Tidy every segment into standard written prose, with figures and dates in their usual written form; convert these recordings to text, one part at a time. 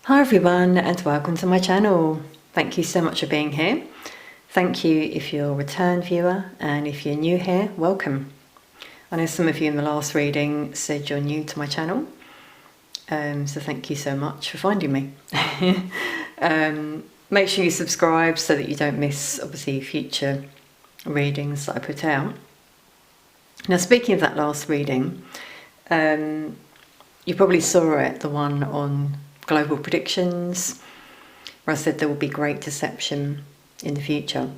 Hi everyone and welcome to my channel. Thank you so much for being here. Thank you if you're a return viewer, and if you're new here, welcome. I know some of you in the last reading said you're new to my channel, so thank you so much for finding me. Make sure you subscribe so that you don't miss obviously future readings that I put out. Now, speaking of that last reading, you probably saw it, the one on global predictions, where I said there will be great deception in the future.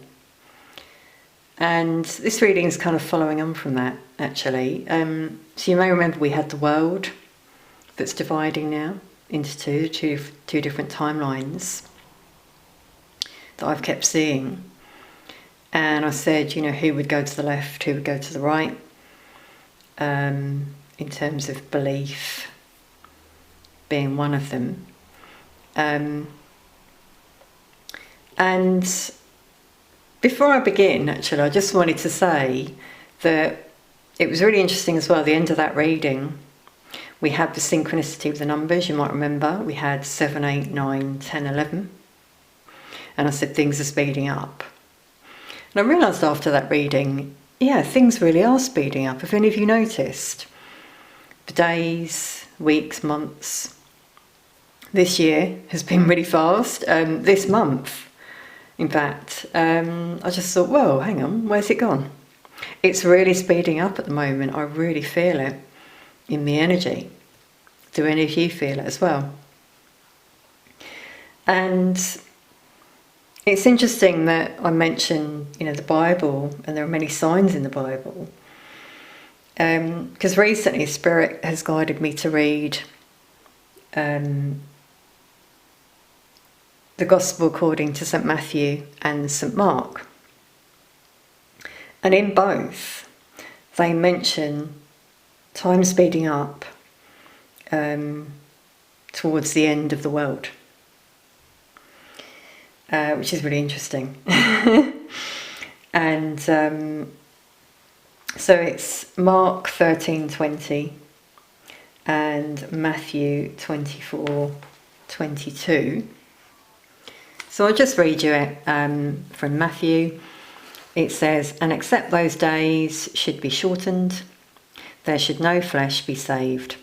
And this reading is kind of following on from that, actually. So you may remember we had the world that's dividing now into two different timelines that I've kept seeing. And I said, you know, who would go to the left, who would go to the right, in terms of belief being one of them. And before I begin, actually, I just wanted to say that it was really interesting as well, the end of that reading, we had the synchronicity of the numbers. You might remember we had 7, 8, 9, 10, 11. And I said things are speeding up. And I realised after that reading, yeah, things really are speeding up. If any of you noticed, the days, weeks, months, this year has been really fast. This month, in fact, I just thought, whoa, hang on, where's it gone? It's really speeding up at the moment. I really feel it in the energy. Do any of you feel it as well? And it's interesting that I mentioned, you know, the Bible, and there are many signs in the Bible. Because recently Spirit has guided me to read the Gospel according to St. Matthew and St. Mark. And in both, they mention time speeding up towards the end of the world, which is really interesting. And so it's Mark 13:20 and Matthew 24:22. So I'll just read you it from Matthew. It says, "And except those days should be shortened, there should no flesh be saved.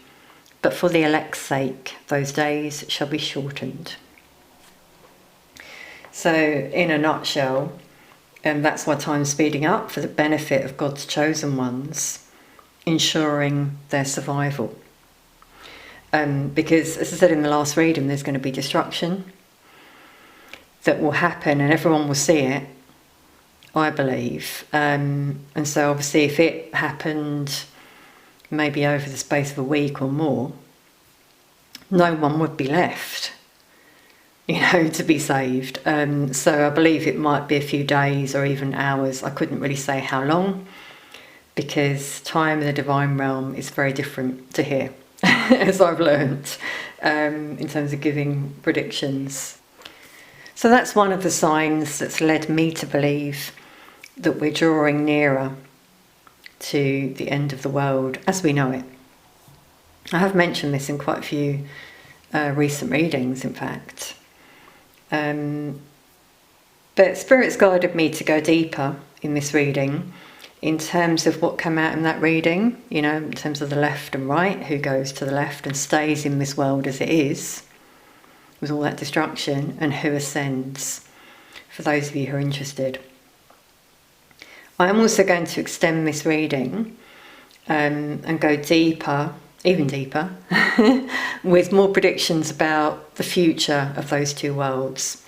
But for the elect's sake, those days shall be shortened." So in a nutshell, that's why time's speeding up, for the benefit of God's chosen ones, ensuring their survival. Because, as I said in the last reading, there's going to be destruction that will happen, and everyone will see it, I believe. And so obviously if it happened maybe over the space of a week or more, no one would be left, you know, to be saved. So I believe it might be a few days or even hours. I couldn't really say how long, because time in the divine realm is very different to here, as I've learnt, in terms of giving predictions. So that's one of the signs that's led me to believe that we're drawing nearer to the end of the world as we know it. I have mentioned this in quite a few recent readings, in fact. But Spirit's guided me to go deeper in this reading in terms of what came out in that reading, you know, in terms of the left and right, who goes to the left and stays in this world as it is, with all that destruction, and who ascends, for those of you who are interested. I am also going to extend this reading and go deeper, even deeper, with more predictions about the future of those two worlds.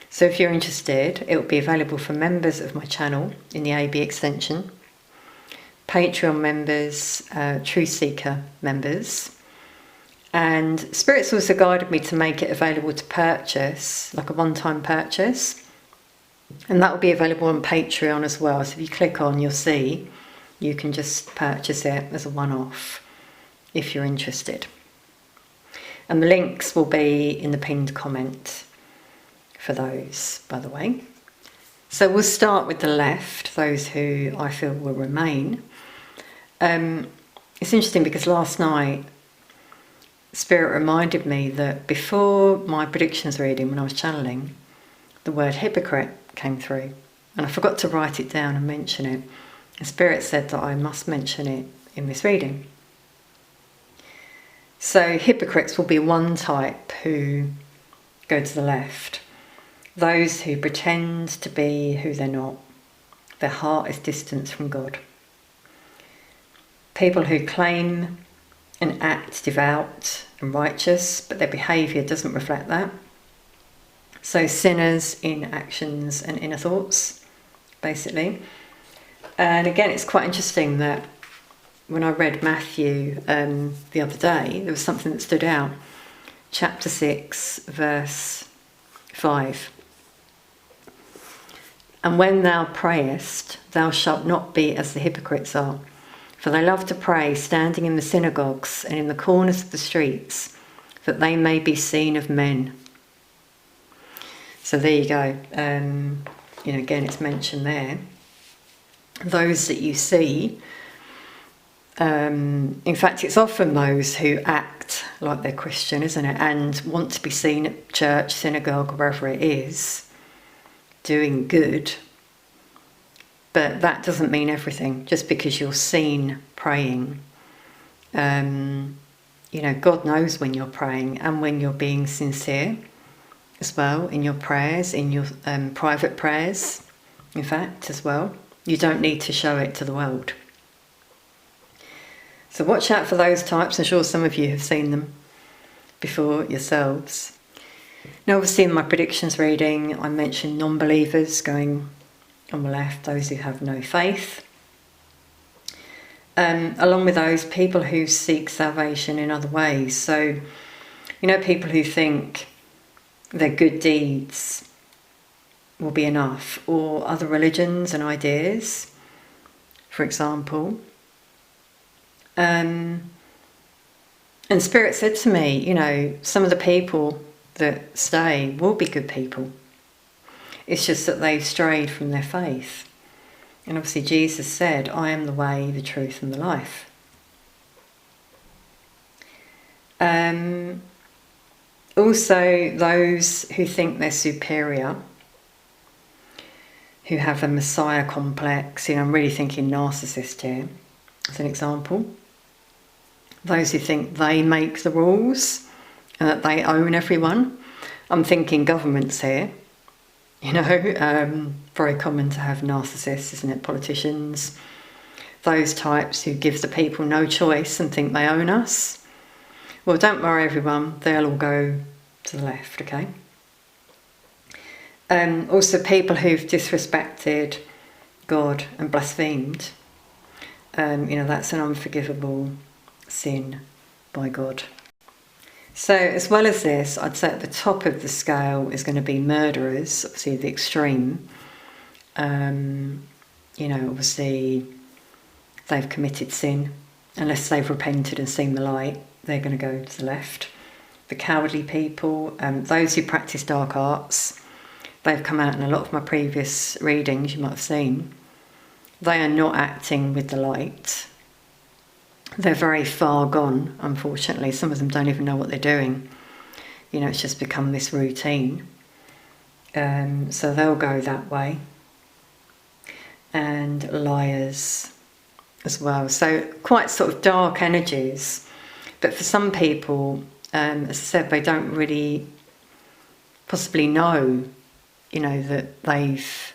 So if you're interested, it will be available for members of my channel in the AB extension, Patreon members, Truth Seeker members. And Spirit's also guided me to make it available to purchase, like a one-time purchase. And that will be available on Patreon as well. So if you click on, you'll see you can just purchase it as a one-off if you're interested. And the links will be in the pinned comment for those, by the way. So we'll start with the left, those who I feel will remain. It's interesting because last night Spirit reminded me that before my predictions reading, when I was channeling, the word hypocrite came through, and I forgot to write it down and mention it. And Spirit said that I must mention it in this reading. So hypocrites will be one type who go to the left. Those who pretend to be who they're not. Their heart is distanced from God. People who claim and act devout and righteous, but their behaviour doesn't reflect that. So sinners in actions and inner thoughts, basically. And again, it's quite interesting that when I read Matthew the other day, there was something that stood out. Chapter 6, verse 5. And when thou prayest, thou shalt not be as the hypocrites are, for they love to pray, standing in the synagogues and in the corners of the streets, that they may be seen of men. So there you go. Again, it's mentioned there. Those that you see, in fact, it's often those who act like they're Christian, isn't it? And want to be seen at church, synagogue, wherever it is, doing good. But that doesn't mean everything. Just because you're seen praying, God knows when you're praying and when you're being sincere as well in your prayers, in your private prayers, in fact, as well. You don't need to show it to the world. So watch out for those types. I'm sure some of you have seen them before yourselves. Now, obviously, in my predictions reading, I mentioned non-believers going on the left, those who have no faith. Along with those, people who seek salvation in other ways. So, people who think their good deeds will be enough, or other religions and ideas, for example. And Spirit said to me, some of the people that stay will be good people. It's just that they've strayed from their faith. And obviously Jesus said, I am the way, the truth and the life. Also, those who think they're superior, who have a messiah complex, I'm really thinking narcissist here, as an example. Those who think they make the rules and that they own everyone. I'm thinking governments here. Very common to have narcissists, isn't it? Politicians, those types who give the people no choice and think they own us. Well, don't worry, everyone. They'll all go to the left, okay? Also, people who've disrespected God and blasphemed. That's an unforgivable sin by God. So as well as this, I'd say at the top of the scale is going to be murderers, obviously the extreme. Obviously they've committed sin. Unless they've repented and seen the light, they're going to go to the left. The cowardly people, those who practice dark arts, they've come out in a lot of my previous readings, you might have seen. They are not acting with the light. They're very far gone, unfortunately. Some of them don't even know what they're doing. It's just become this routine. So they'll go that way. And liars as well. So quite sort of dark energies. But for some people, as I said, they don't really possibly know, that they've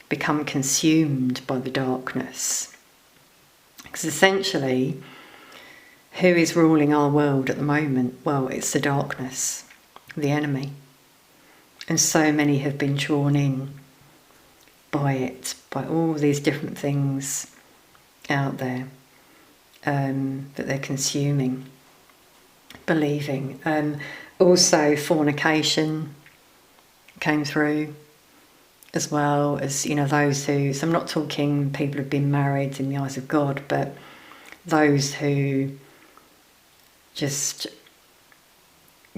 become consumed by the darkness. Because essentially, who is ruling our world at the moment? Well, it's the darkness, the enemy. And so many have been drawn in by it, by all these different things out there that they're consuming, believing. Also, fornication came through, as well as, those who, so I'm not talking people who've been married in the eyes of God, but those who just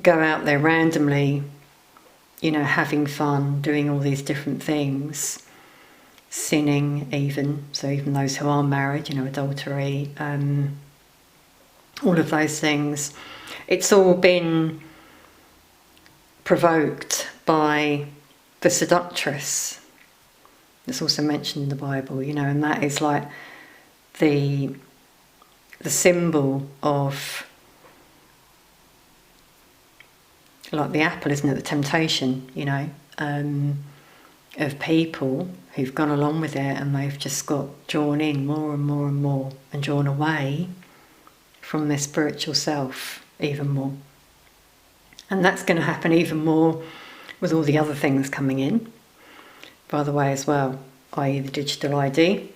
go out there randomly, having fun, doing all these different things, sinning even, so even those who are married, adultery, all of those things. It's all been provoked by the seductress. It's also mentioned in the Bible, and that is like the symbol of, like the apple, isn't it? The temptation, of people who've gone along with it, and they've just got drawn in more and more and more, and drawn away from their spiritual self even more. And that's going to happen even more with all the other things coming in, by the way, as well, i.e. the digital ID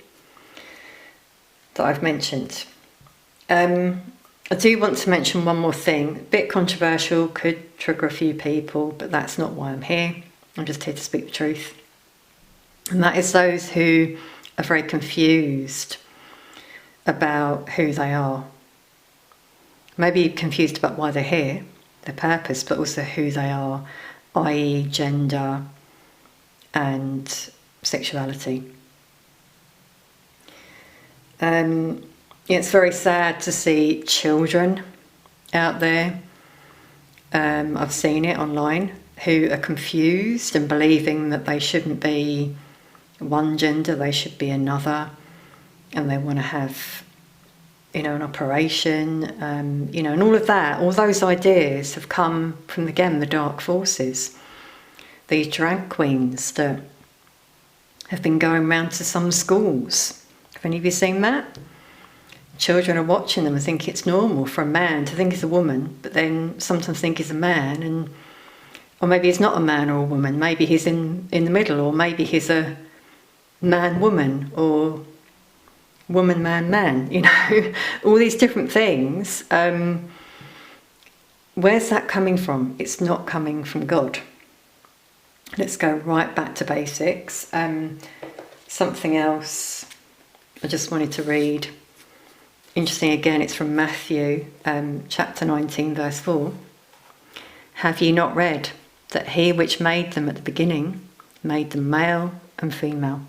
that I've mentioned. I do want to mention one more thing, a bit controversial, could trigger a few people, but that's not why I'm here. I'm just here to speak the truth. And that is those who are very confused about who they are. Maybe confused about why they're here, their purpose, but also who they are, i.e. gender and sexuality. It's very sad to see children out there, I've seen it online, who are confused and believing that they shouldn't be one gender, they should be another, and they want to have, an operation, and all of that, all those ideas have come from, again, the dark forces. These drag queens that have been going round to some schools. Have any of you seen that? Children are watching them and think it's normal for a man to think he's a woman, but then sometimes think he's a man, or maybe he's not a man or a woman, maybe he's in the middle, or maybe he's a man-woman, or woman-man-man, all these different things. Where's that coming from? It's not coming from God. Let's go right back to basics. Something else I just wanted to read. Interesting again, it's from Matthew, chapter 19, verse 4. Have ye not read that he which made them at the beginning made them male and female?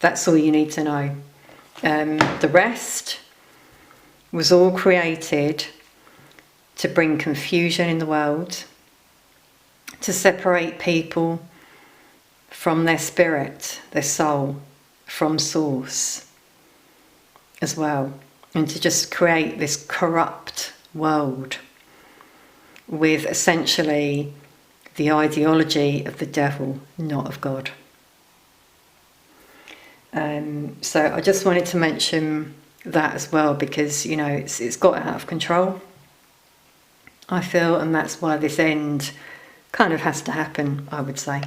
That's all you need to know. The rest was all created to bring confusion in the world, to separate people from their spirit, their soul, from source as well, and to just create this corrupt world with essentially the ideology of the devil, not of God. So I just wanted to mention that as well, because it's got out of control, I feel, and that's why this end kind of has to happen, I would say.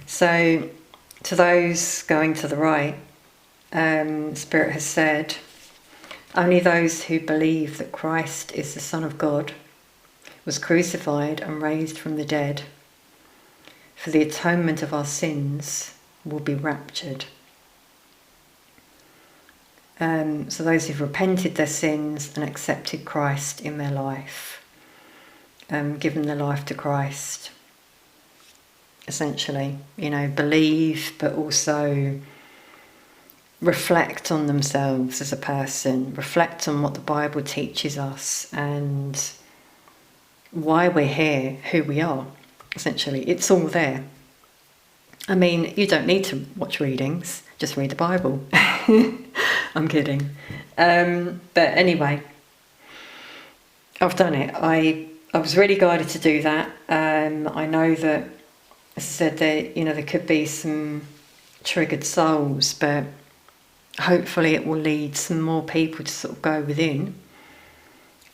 So to those going to the right, Spirit has said, only those who believe that Christ is the Son of God, was crucified and raised from the dead for the atonement of our sins, will be raptured. So those who've repented their sins and accepted Christ in their life, given their life to Christ, essentially, believe, but also reflect on themselves as a person, reflect on what the Bible teaches us and why we're here, who we are, essentially. It's all there. I mean, you don't need to watch readings, just read the Bible. I'm kidding. But anyway, I've done it. I was really guided to do that. I know that, as I said, there could be some triggered souls, but hopefully it will lead some more people to sort of go within.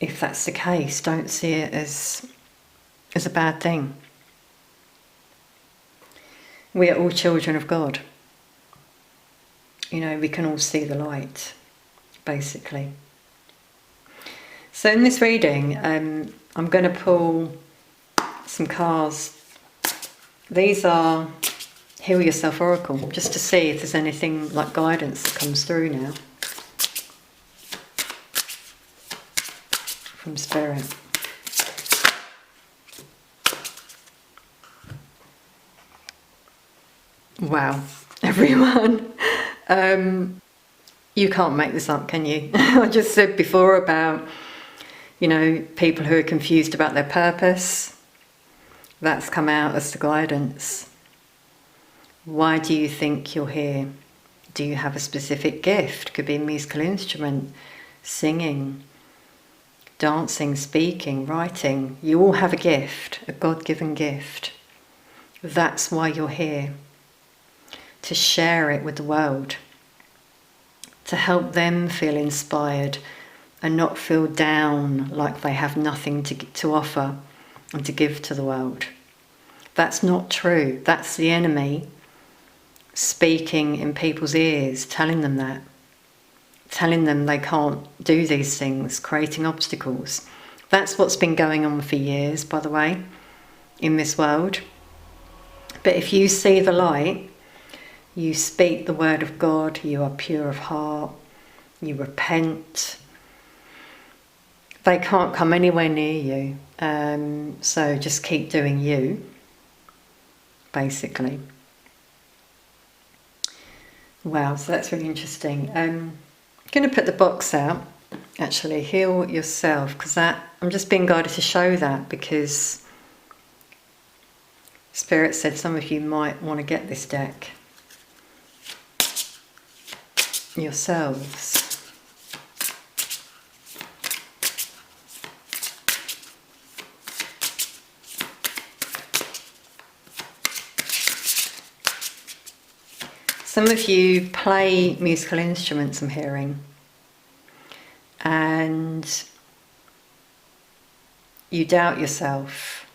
If that's the case, don't see it as a bad thing. We are all children of God. We can all see the light, basically. So in this reading, I'm going to pull some cards. These are Heal Yourself Oracle, just to see if there's anything like guidance that comes through now from Spirit. Wow, everyone. You can't make this up, can you? I just said before about, people who are confused about their purpose. That's come out as the guidance. Why do you think you're here? Do you have a specific gift? Could be a musical instrument, singing, dancing, speaking, writing. You all have a gift, a God-given gift. That's why you're here. To share it with the world. To help them feel inspired and not feel down like they have nothing to offer and to give to the world. That's not true. That's the enemy speaking in people's ears, telling them that. Telling them they can't do these things, creating obstacles. That's what's been going on for years, by the way, in this world. But if you see the light, you speak the word of God, you are pure of heart, you repent, they can't come anywhere near you. So just keep doing you, basically. Wow, so that's really interesting. I'm going to put the box out, actually, heal yourself, because I'm just being guided to show that, because Spirit said some of you might want to get this deck yourselves. Some of you play musical instruments, I'm hearing, and you doubt yourself.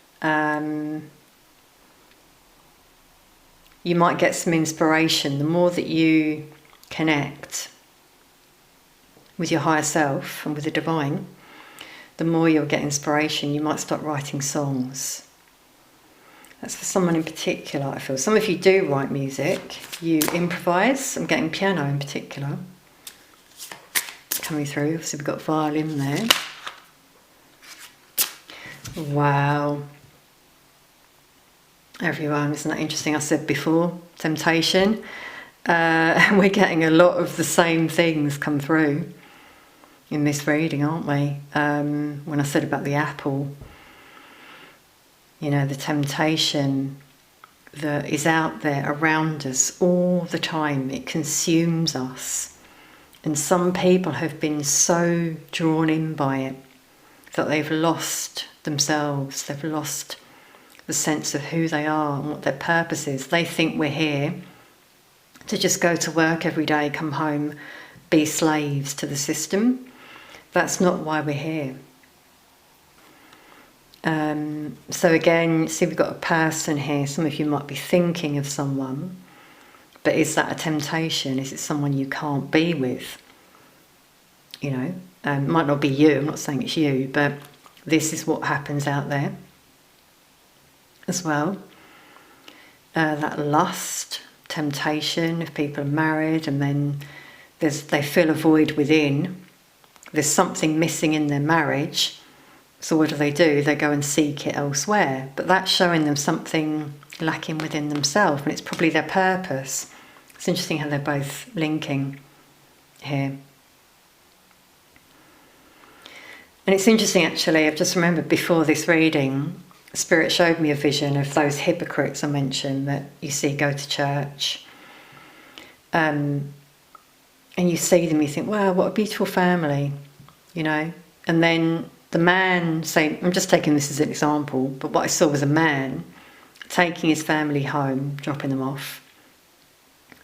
You might get some inspiration. The more that you connect with your higher self and with the divine, the more you'll get inspiration. You might start writing songs. That's for someone in particular, I feel. Some of you do write music. You improvise. I'm getting piano in particular coming through. Obviously we've got violin there. Wow. Everyone, isn't that interesting? I said before, temptation. We're getting a lot of the same things come through in this reading, aren't we? When I said about the apple, the temptation that is out there around us all the time, it consumes us. And some people have been so drawn in by it that they've lost themselves, they've lost the sense of who they are and what their purpose is. They think we're here to just go to work every day, come home, be slaves to the system. That's not why we're here. So again, see, we've got a person here. Some of you might be thinking of someone, but is that a temptation? Is it someone you can't be with? It might not be you, I'm not saying it's you, but this is what happens out there as well. That lust, temptation, if people are married and then they feel a void within, there's something missing in their marriage, so what do? They go and seek it elsewhere, but that's showing them something lacking within themselves, and it's probably their purpose. It's interesting how they're both linking here. And it's interesting, actually, I've just remembered before this reading, Spirit showed me a vision of those hypocrites I mentioned that you see go to church. And you see them, you think, wow, what a beautiful family, And then the man, say, I'm just taking this as an example, but what I saw was a man taking his family home, dropping them off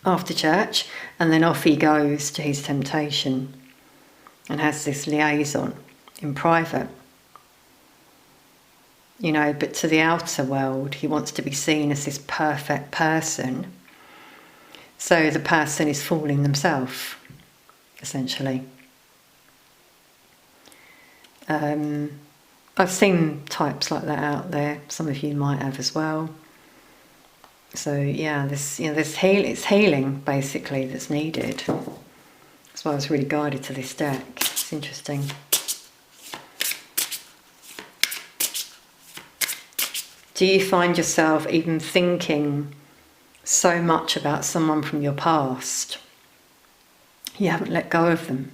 after church, and then off he goes to his temptation and has this liaison in private. But to the outer world, he wants to be seen as this perfect person. So the person is fooling themselves, essentially. I've seen types like that out there. Some of you might have as well. So yeah, it's healing basically that's needed. That's why I was really guided to this deck. It's interesting. Do you find yourself even thinking so much about someone from your past? You haven't let go of them.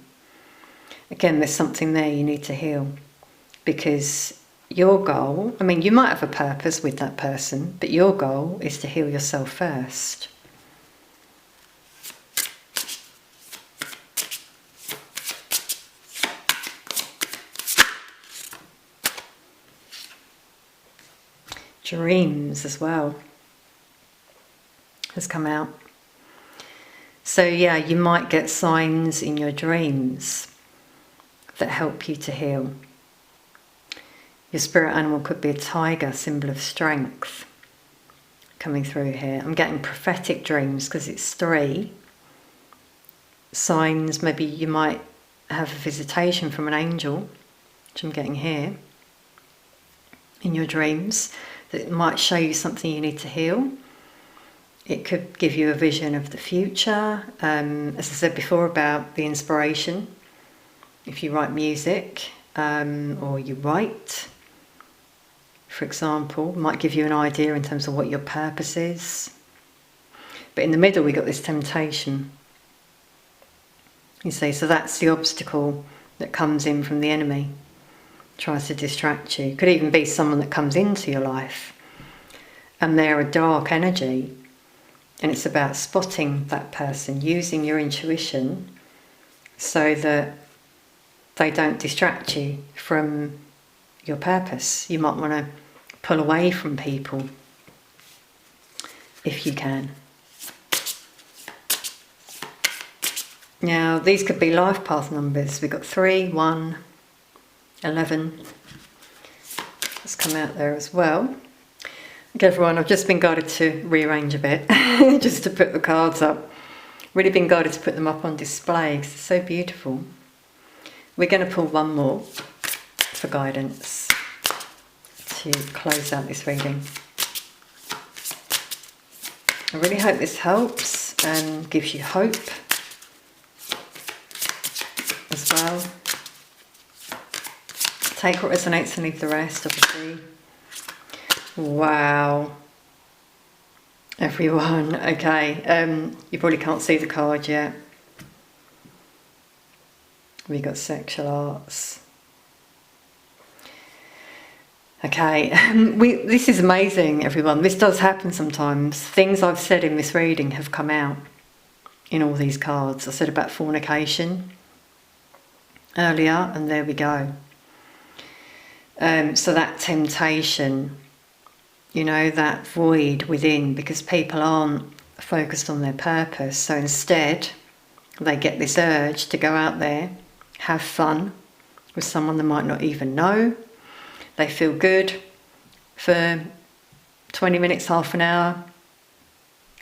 Again, there's something there you need to heal, because your goal, I mean, you might have a purpose with that person, but your goal is to heal yourself first. Dreams as well has come out. So yeah, you might get signs in your dreams that help you to heal. Your spirit animal could be a tiger, symbol of strength, coming through here. I'm getting prophetic dreams because it's 3 signs. Maybe you might have a visitation from an angel, which I'm getting here, in your dreams, that might show you something you need to heal. It could give you a vision of the future. As I said before about the inspiration, if you write music or you write, for example, it might give you an idea in terms of what your purpose is. But in the middle we got this temptation. You see, so that's the obstacle that comes in from the enemy, tries to distract you. It could even be someone that comes into your life and they're a dark energy, and it's about spotting that person, using your intuition so that they don't distract you from your purpose. You might want to pull away from people if you can. Now, these could be life path numbers. We've got 3, 1, 11. Let's come out there as well. Okay, everyone, I've just been guided to rearrange a bit, just to put the cards up. Really been guided to put them up on display because they're so beautiful. We're going to pull one more for guidance to close out this reading. I really hope this helps and gives you hope as well. Take what resonates and leave the rest, obviously. Wow. Everyone, okay, you probably can't see the card yet. We got sexual arts. Okay, this is amazing, everyone. This does happen sometimes. Things I've said in this reading have come out in all these cards. I said about fornication earlier, and there we go. So that temptation, you know, that void within, because people aren't focused on their purpose. So instead, they get this urge to go out there, have fun with someone they might not even know. They feel good for 20 minutes, half an hour,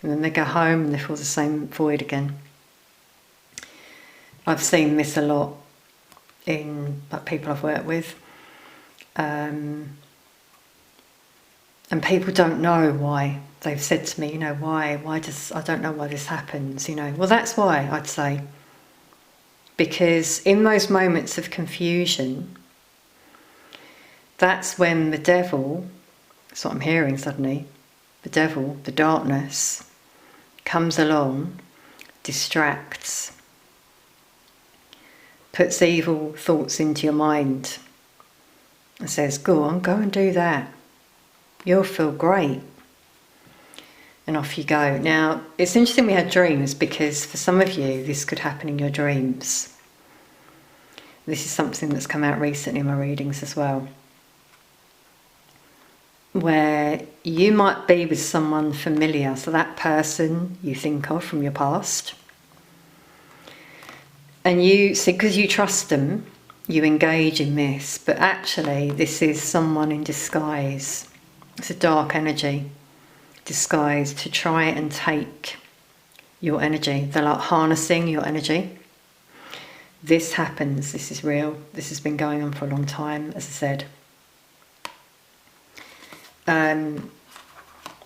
and then they go home and they feel the same void again. I've seen this a lot in people I've worked with. And people don't know why. They've said to me, you know, I don't know why this happens, you know. Well, that's why, I'd say. Because in those moments of confusion, that's when the devil, that's what I'm hearing suddenly, the devil, the darkness, comes along, distracts, puts evil thoughts into your mind and says, go on, go and do that. You'll feel great. And off you go. Now, it's interesting we had dreams, because for some of you, this could happen in your dreams. This is something that's come out recently in my readings as well, where you might be with someone familiar, so that person you think of from your past, and you see, because you trust them, you engage in this, but actually this is someone in disguise. It's a dark energy disguised to try and take your energy. They're like harnessing your energy. This happens, this is real, this has been going on for a long time, as I said.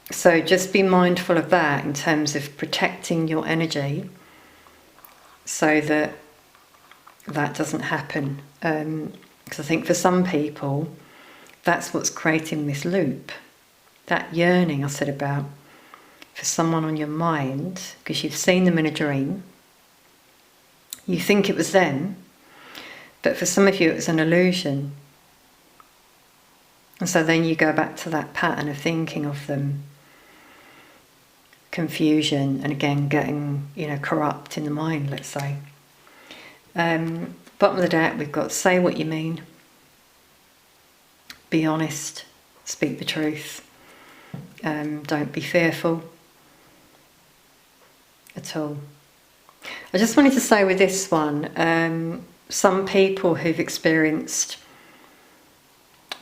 So just be mindful of that in terms of protecting your energy so that that doesn't happen. Because I think for some people, that's what's creating this loop. That yearning I said about, for someone on your mind, because you've seen them in a dream, You think it was them, but for some of you it was an illusion. And so then you go back to that pattern of thinking of them. Confusion, and again getting, corrupt in the mind, let's say. Bottom of the deck, we've got say what you mean. Be honest. Speak the truth. Don't be fearful at all. I just wanted to say with this one, some people who've experienced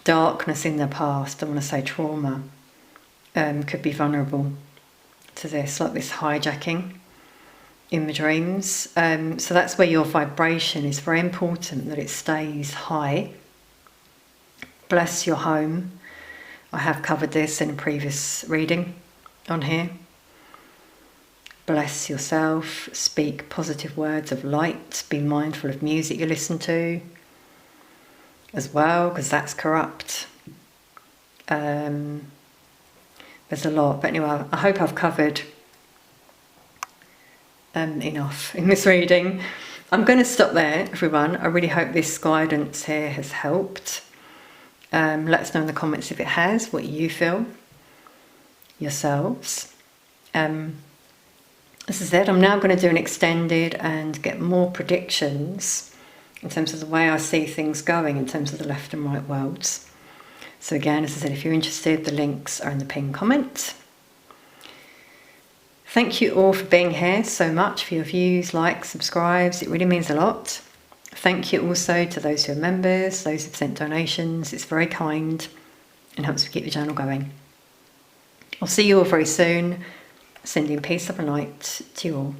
darkness in their past, I want to say trauma, could be vulnerable to this, like this hijacking in the dreams. So that's where your vibration is very important, that it stays high. Bless your home. I have covered this in a previous reading on here. Bless yourself. Speak positive words of light. Be mindful of music you listen to as well, because that's corrupt. There's a lot, but anyway, I hope I've covered enough in this reading. I'm going to stop there, everyone. I really hope this guidance here has helped. Let us know in the comments if it has, what you feel yourselves. As I said, I'm now going to do an extended and get more predictions in terms of the way I see things going in terms of the left and right worlds. So again, as I said, if you're interested, the links are in the pinned comment. Thank you all for being here so much, for your views, likes, subscribes. It really means a lot. Thank you also to those who are members, those who've sent donations. It's very kind and helps me keep the channel going. I'll see you all very soon. Sending peace, love and light to you all.